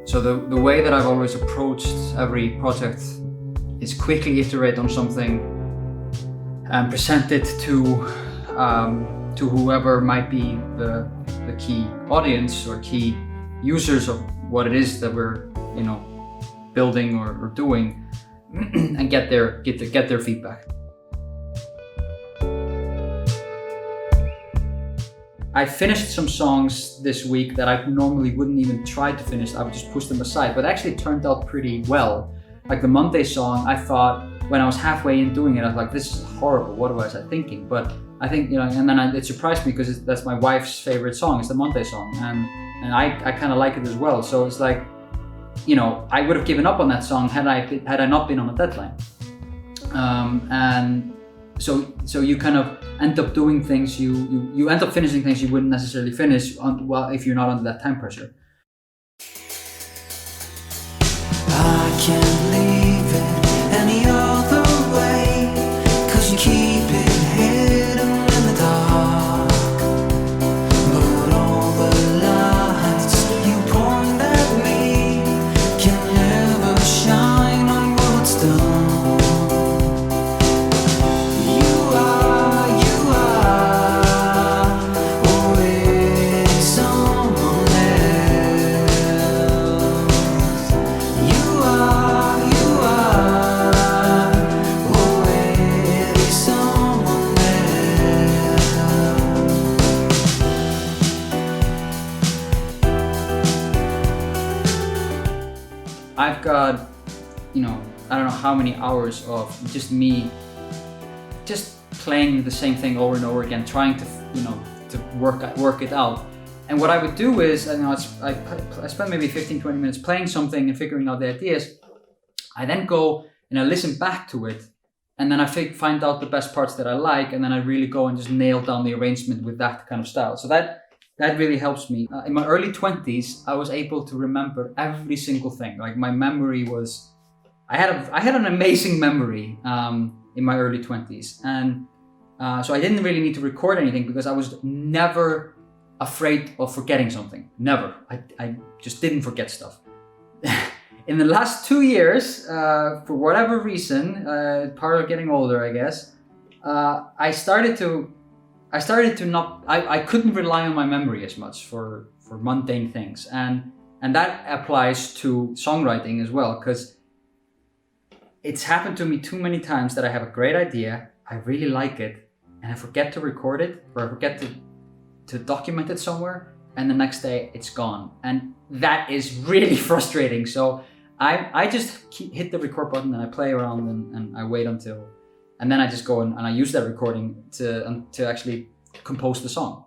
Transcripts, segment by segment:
So the way that I've always approached every project is quickly iterate on something and present it to whoever might be the key audience or key users of what it is that we're building or doing, and get their feedback. I finished some songs this week that I normally wouldn't even try to finish. I would just push them aside, but actually it turned out pretty well. Like the Monday song, I thought when I was halfway in doing it, I was like, this is horrible, what was I thinking? But I think, and then it surprised me because that's my wife's favorite song, it's the Monday song, and I kind of like it as well. So it's like, I would have given up on that song had I not been on a deadline. And so you kind of end up doing things, you end up finishing things you wouldn't necessarily finish if you're not under that time pressure. I can't leave it any other way, 'cause you keep it hidden in the dark. But all the lights you point at me can never shine on what's done. I've got, I don't know how many hours of just me just playing the same thing over and over again, trying to, to work it out. And what I would do is, I spend maybe 15-20 minutes playing something and figuring out the ideas. I then go and I listen back to it, and then I find out the best parts that I like, and then I really go and just nail down the arrangement with that kind of style. So that really helps me. In my early 20s, I was able to remember every single thing. Like my memory was, I had an amazing memory in my early 20s, and so I didn't really need to record anything because I was never afraid of forgetting something. Never. I just didn't forget stuff. In the last 2 years, for whatever reason, part of getting older, I guess, I started to not, I couldn't rely on my memory as much for mundane things. And that applies to songwriting as well, because it's happened to me too many times that I have a great idea, I really like it, and I forget to record it, or I forget to document it somewhere, and the next day it's gone. And that is really frustrating. So I just hit the record button and I play around and I wait until, and then I just go and I use that recording to actually compose the song.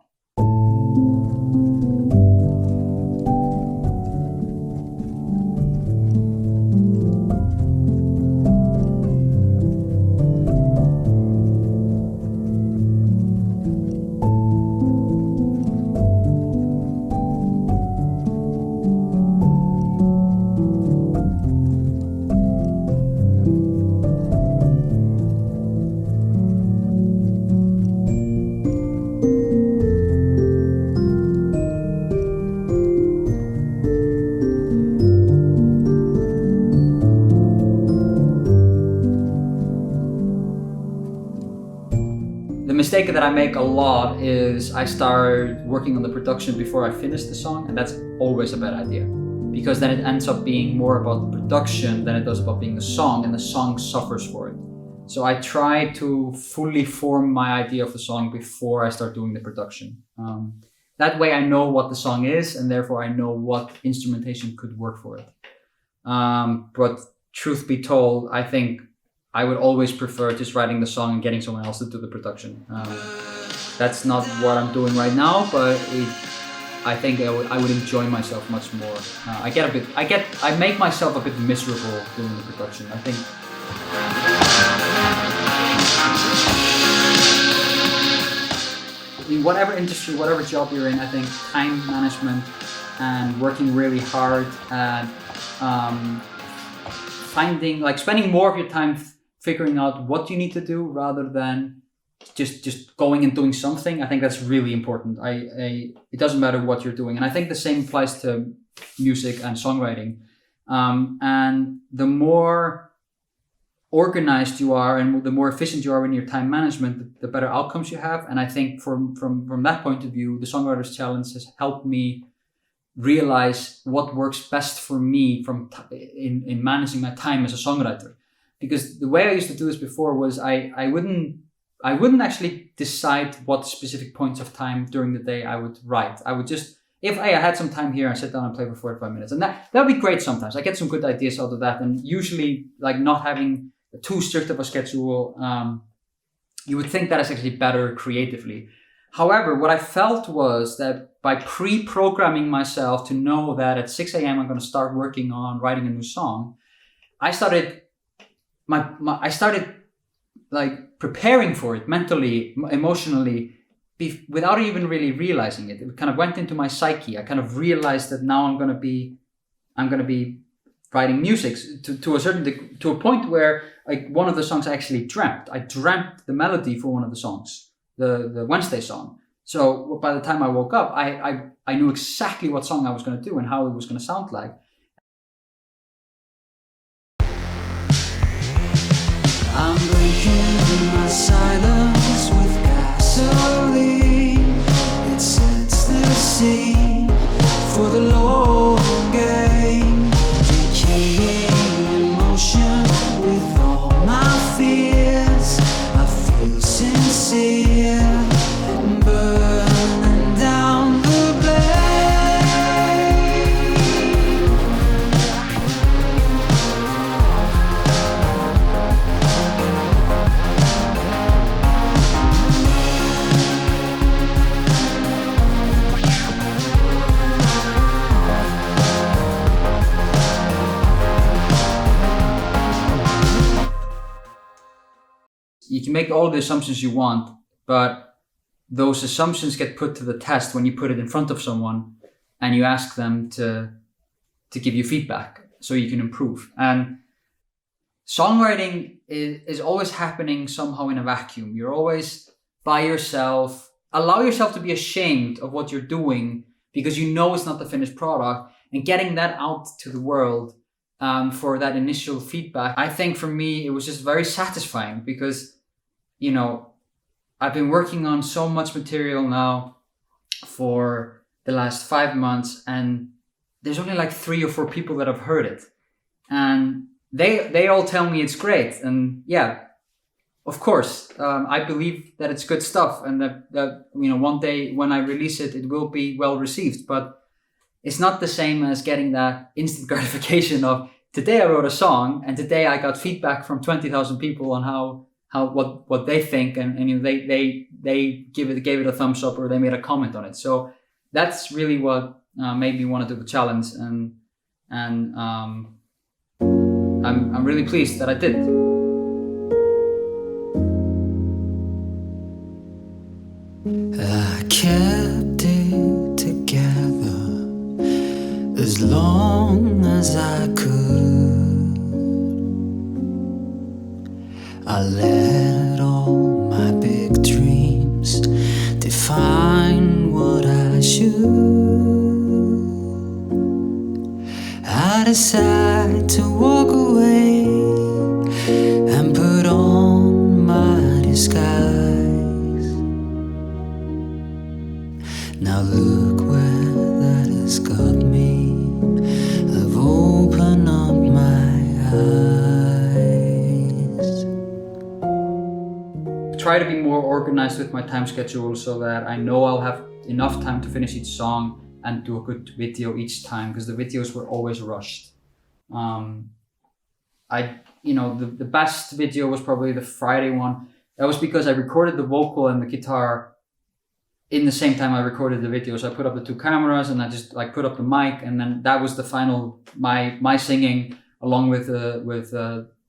The mistake that I make a lot is I start working on the production before I finish the song, and that's always a bad idea, because then it ends up being more about the production than it does about being the song, and the song suffers for it. So I try to fully form my idea of the song before I start doing the production. That way I know what the song is, and therefore I know what instrumentation could work for it. But truth be told, I think I would always prefer just writing the song and getting someone else to do the production. That's not what I'm doing right now, but I think I would enjoy myself much more. I make myself a bit miserable doing the production. I think. In whatever industry, whatever job you're in, I think time management and working really hard and spending more of your time figuring out what you need to do rather than just going and doing something. I think that's really important. It doesn't matter what you're doing, and I think the same applies to music and songwriting. And the more organized you are and the more efficient you are in your time management, the better outcomes you have. And I think from that point of view, the Songwriters Challenge has helped me realize what works best for me in managing my time as a songwriter. Because the way I used to do this before was I wouldn't actually decide what specific points of time during the day I would write. I would just, if I had some time here, I sit down and play for 45 minutes. And that would be great sometimes. I get some good ideas out of that. And usually, like, not having too strict of a schedule, you would think that is actually better creatively. However, what I felt was that by pre-programming myself to know that at 6 a.m. I'm going to start working on writing a new song, I started like preparing for it mentally, emotionally, without even really realizing it. It kind of went into my psyche. I kind of realized that now I'm going to be writing music to a point where, like, one of the songs I actually dreamt. I dreamt the melody for one of the songs, the Wednesday song. So by the time I woke up, I knew exactly what song I was going to do and how it was going to sound like. I'm breaking my silence with gasoline. It sets the scene for the long game. Decaying emotion with all my fears. I feel sincere, burning down the blade. You can make all the assumptions you want, but those assumptions get put to the test when you put it in front of someone and you ask them to give you feedback so you can improve. And songwriting is always happening somehow in a vacuum. You're always by yourself. Allow yourself to be ashamed of what you're doing because you know it's not the finished product, and getting that out to the world for that initial feedback. I think for me, it was just very satisfying because, you know, I've been working on so much material now for the last 5 months, and there's only like 3 or 4 people that have heard it. And they all tell me it's great. And yeah, of course, I believe that it's good stuff, and that you know, one day when I release it, it will be well received. But it's not the same as getting that instant gratification of today I wrote a song and today I got feedback from 20,000 people on what they think, and you know, they gave it a thumbs up or they made a comment on it. So that's really what made me want to do the challenge, and I'm really pleased that I did. I kept it together as long as I could. I let all my big dreams define what I should. I decide to walk away and put on my disguise. Now look where that has got me. I've opened up my eyes. Try to be more organized with my time schedule so that I know I'll have enough time to finish each song and do a good video each time, because the videos were always rushed. The best video was probably the Friday one. That was because I recorded the vocal and the guitar in the same time I recorded the video. So I put up the 2 cameras and I just like put up the mic, and then that was the final, my singing along with the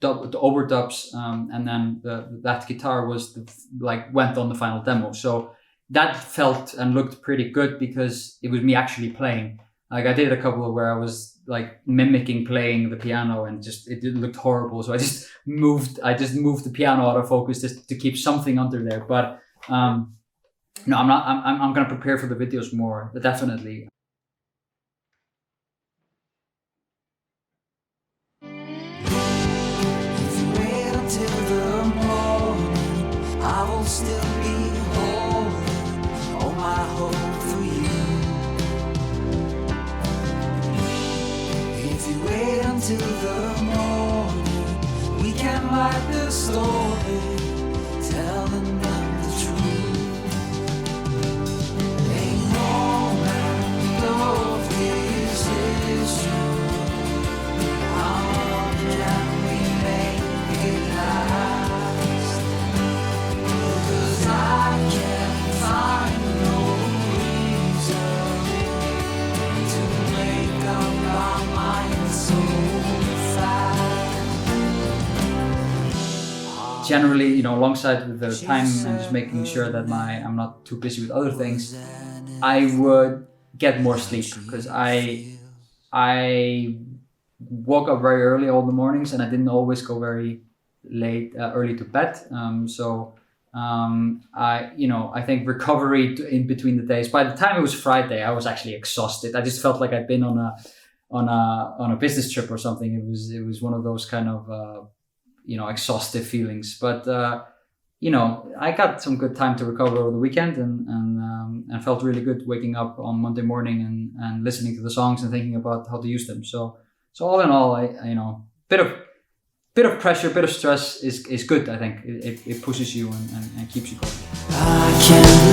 overdubs, and then that guitar was went on the final demo. So that felt and looked pretty good because it was me actually playing. Like, I did a couple where I was like mimicking playing the piano, and it looked horrible. So I just moved the piano out of focus just to keep something under there. But no, I'm not. I'm going to prepare for the videos more, definitely. generally, alongside with the time and just making sure that I'm not too busy with other things, I would get more sleep, because I woke up very early all the mornings, and I didn't always go very early to bed. I think recovery in between the days. By the time it was Friday, I was actually exhausted. I just felt like I'd been on a business trip or something. It was one of those kind of exhaustive feelings. But I got some good time to recover over the weekend, and felt really good waking up on Monday morning and listening to the songs and thinking about how to use them. So all in all, bit of pressure, bit of stress is good. I think it pushes you and keeps you going. I can't